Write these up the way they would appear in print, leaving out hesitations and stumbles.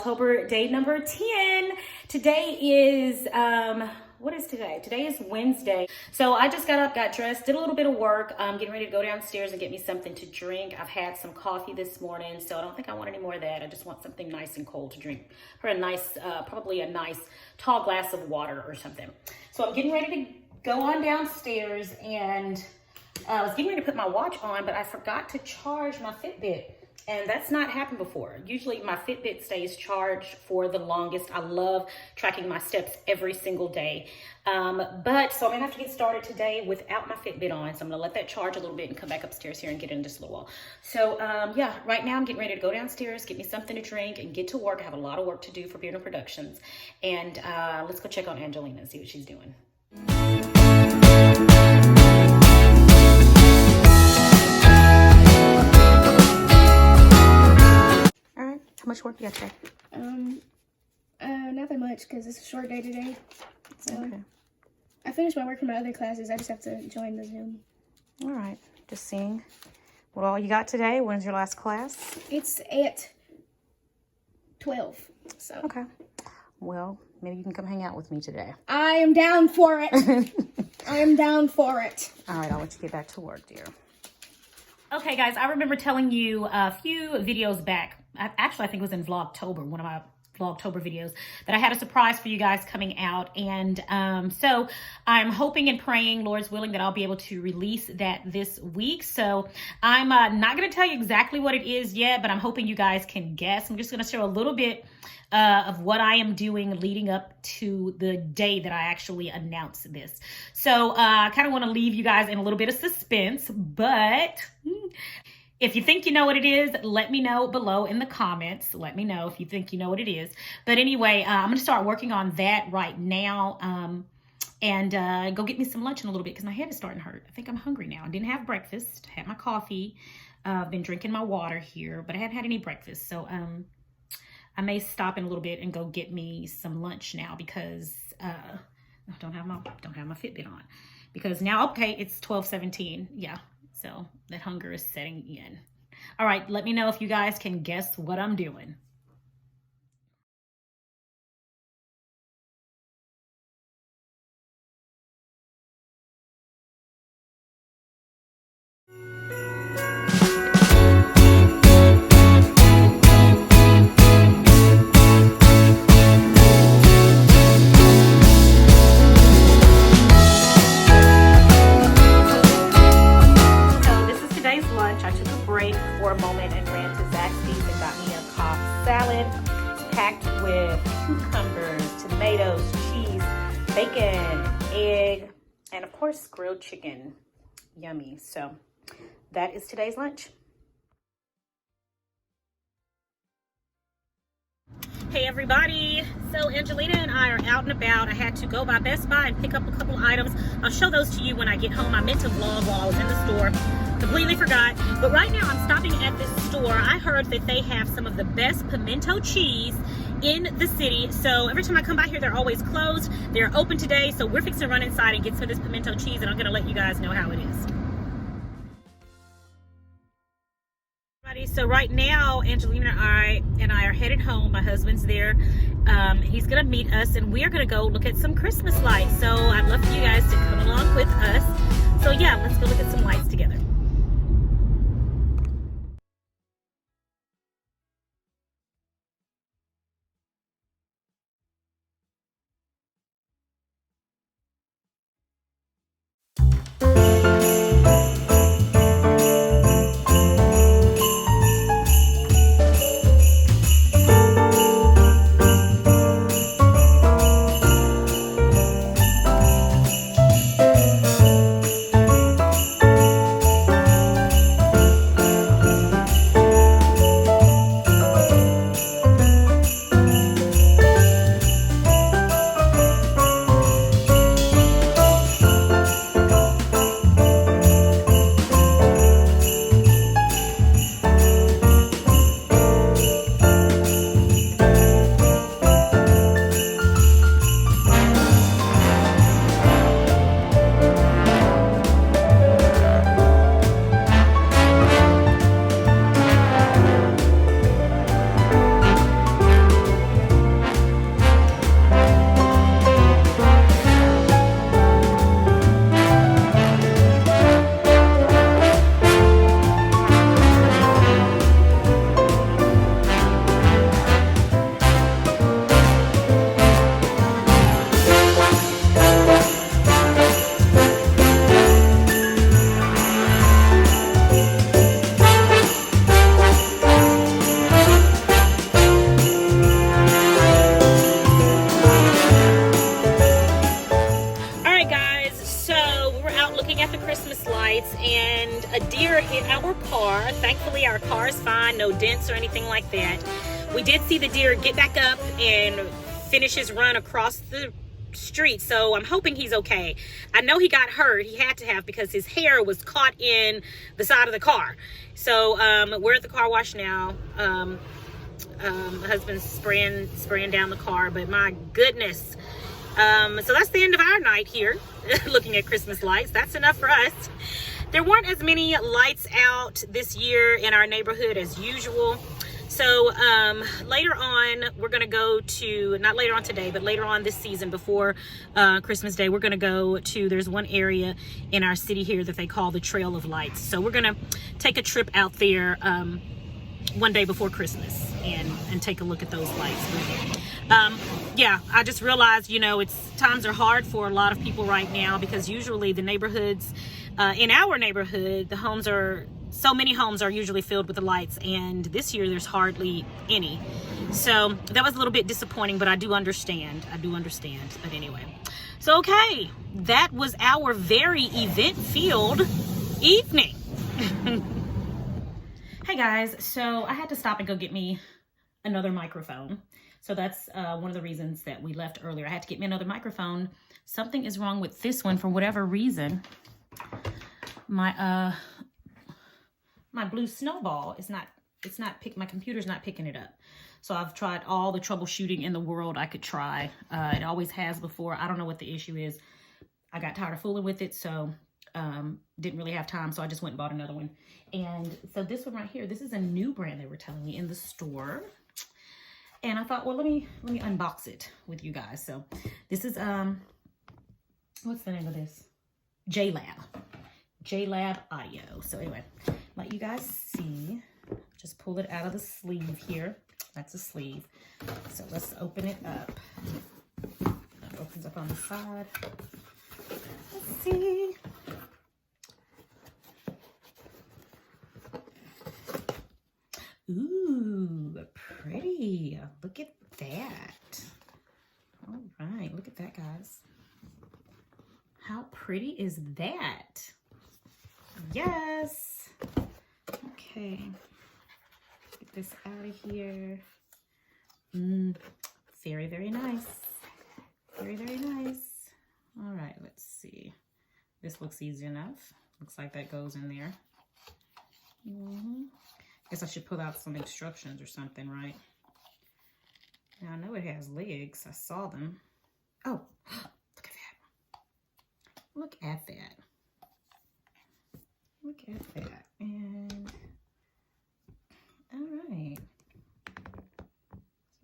Vlogtober day number 10. Today is, what is today? Today is Wednesday. So I just got up, got dressed, did a little bit of work. Getting ready to go downstairs and get me something to drink. I've had some coffee this morning, so I don't think I want any more of that. I just want something nice and cold to drink. Or a nice, probably a nice tall glass of water or something. So I'm getting ready to go on downstairs, and I was getting ready to put my watch on, but I forgot to charge my Fitbit. And that's not happened before. Usually my Fitbit stays charged for the longest. I love tracking my steps every single day. So I'm gonna have to get started today without my Fitbit on. So I'm gonna let that charge a little bit and come back upstairs here and get in just a little while. So yeah, right now I'm getting ready to go downstairs, get me something to drink and get to work. I have a lot of work to do for Bearden Productions. And let's go check on Angelina and see what she's doing. How much work you got today? Not that much because it's a short day today. So Okay. I finished my work from my other classes. I just have to join the Zoom. All right. Just seeing what all you got today. When's your last class? It's at 12. So Okay. Well, maybe you can come hang out with me today. I am down for it. I am down for it. All right. I'll let you get back to work, dear. Okay, guys. I remember telling you a few videos back. Actually, I think it was in Vlogtober, one of my Vlogtober videos, that I had a surprise for you guys coming out. And so I'm hoping and praying, Lord's willing, that I'll be able to release that this week. So I'm not going to tell you exactly what it is yet, but I'm hoping you guys can guess. I'm just going to show a little bit of what I am doing leading up to the day that I actually announce this. So I kind of want to leave you guys in a little bit of suspense, but if you think you know what it is, let me know below in the comments. Let me know if you think you know what it is. But anyway, I'm going to start working on that right now and go get me some lunch in a little bit because my head is starting to hurt. I think I'm hungry now. I didn't have breakfast. Had my coffee. I've been drinking my water here, but I hadn't had any breakfast. So I may stop in a little bit and go get me some lunch now because I don't have my Fitbit on. Because now, okay, it's 12:17. Yeah. So that hunger is setting in. All right, let me know if you guys can guess what I'm doing. Packed with cucumbers, tomatoes, cheese, bacon, egg, and of course grilled chicken. Yummy. So that is today's lunch. Hey everybody, so Angelina and I are out and about. I had to go by Best Buy and pick up a couple items. I'll show those to you when I get home. I meant to vlog while I was in the store. Completely forgot. But right now I'm stopping at this store. I heard that they have some of the best pimento cheese in the city. So every time I come by here, they're always closed. They're open today. So we're fixing to run inside and get some of this pimento cheese, and I'm going to let you guys know how it is. So right now, Angelina and I are headed home. My husband's there. He's going to meet us, and we are going to go look at some Christmas lights. So I'd love for you guys to come along with us. So yeah, let's go look at some lights together. lights and a deer hit our car. Thankfully, our car is fine, no dents or anything like that. We did see the deer get back up and finish his run across the street, so I'm hoping he's okay. I know he got hurt. He had to have, because his hair was caught in the side of the car. So we're at the car wash now. My husband's spraying down the car, but my goodness. So that's the end of our night here, looking at Christmas lights. That's enough for us. There weren't as many lights out this year in our neighborhood as usual. So later on, we're going to go to, not later on today, but later on this season before Christmas Day, we're going to go to, there's one area in our city here that they call the Trail of Lights. So we're going to take a trip out there one day before Christmas and take a look at those lights. Yeah, I just realized, you know, times are hard for a lot of people right now, because usually the neighborhoods, in our neighborhood, so many homes are usually filled with the lights, and this year there's hardly any. So that was a little bit disappointing, but I do understand. But anyway, so okay, that was our very event-filled evening. Hey guys, so I had to stop and go get me another microphone. So that's one of the reasons that we left earlier. I had to get me another microphone. Something is wrong with this one for whatever reason. My blue snowball is my computer's not picking it up. So I've tried all the troubleshooting in the world I could try. It always has before. I don't know what the issue is. I got tired of fooling with it, so didn't really have time, so I just went and bought another one. And so this one right here, this is a new brand they were telling me in the store. And I thought, well, let me unbox it with you guys. So this is what's the name of this? J-Lab Audio. So anyway, let you guys see. Just pull it out of the sleeve here. That's a sleeve. So let's open it up. It opens up on the side. Let's see. Ooh, pretty. Look at that. All right, look at that, guys. How pretty is that? Yes. Okay. Get this out of here. Very, very nice. Very, very nice. All right, let's see. This looks easy enough. Looks like that goes in there. Guess I should pull out some instructions or something, right? Now, I know it has legs. I saw them. Oh, look at that. Look at that. Look at that. And, all right.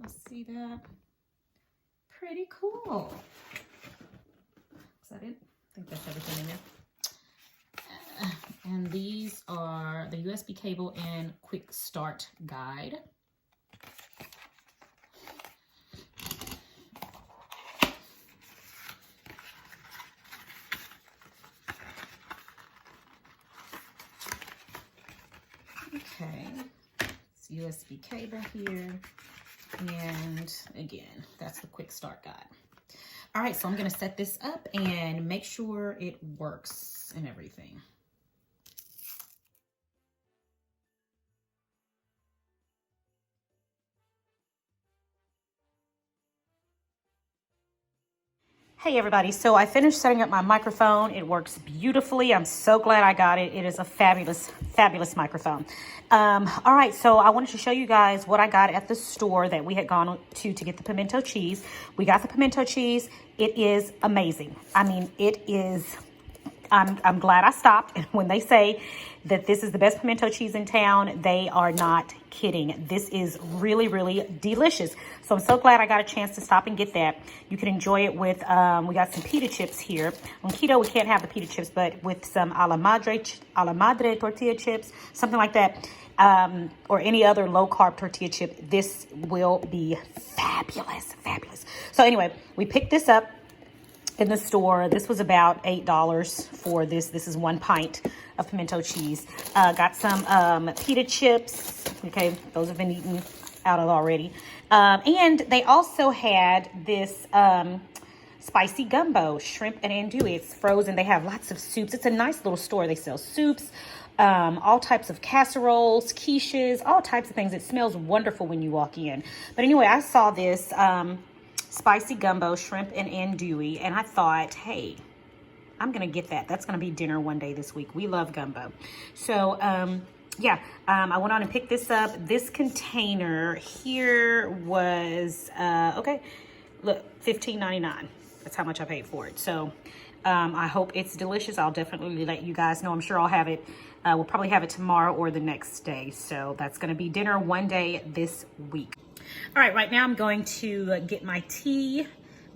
So see that? Pretty cool. Is that it? I think that's everything in there. And these are the USB cable and quick start guide. Okay, it's USB cable here. And again, that's the quick start guide. All right, so I'm gonna set this up and make sure it works and everything. Hey everybody, so I finished setting up my microphone. It works beautifully. I'm so glad I got it. It is a fabulous, fabulous microphone. All right, so I wanted to show you guys what I got at the store that we had gone to get the pimento cheese. We got the pimento cheese. It is amazing. I mean, it is, I'm glad I stopped. And when they say that this is the best pimento cheese in town, they are not kidding. This is really, really delicious. So I'm so glad I got a chance to stop and get that. You can enjoy it with, we got some pita chips here. On keto, we can't have the pita chips, but with some a la madre tortilla chips, something like that, or any other low-carb tortilla chip, this will be fabulous, fabulous. So anyway, we picked this up in the store. This was about $8 for this. This is 1 pint of pimento cheese. Got some pita chips. Okay, those have been eaten out of already. And they also had this spicy gumbo, shrimp and andouille. It's frozen. They have lots of soups. It's a nice little store. They sell soups, all types of casseroles, quiches, all types of things. It smells wonderful when you walk in. But anyway, I saw this spicy gumbo, shrimp and andouille, and I thought, hey, I'm going to get that. That's going to be dinner one day this week. We love gumbo. So, yeah, I went on and picked this up. This container here was, okay, look, $15.99. That's how much I paid for it. So, I hope it's delicious. I'll definitely let you guys know. I'm sure I'll have it. We'll probably have it tomorrow or the next day. So that's going to be dinner one day this week. All right now I'm going to get my tea,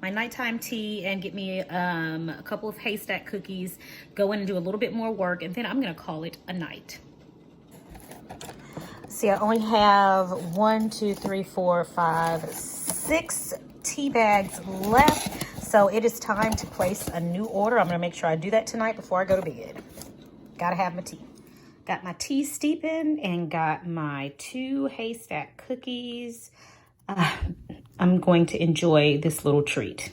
my nighttime tea, and get me a couple of haystack cookies, go in and do a little bit more work, and then I'm going to call it a night. See, I only have 6 tea bags left. So it is time to place a new order. I'm going to make sure I do that tonight before I go to bed. Gotta have my tea. Got my tea steeping and got my 2 haystack cookies. I'm going to enjoy this little treat.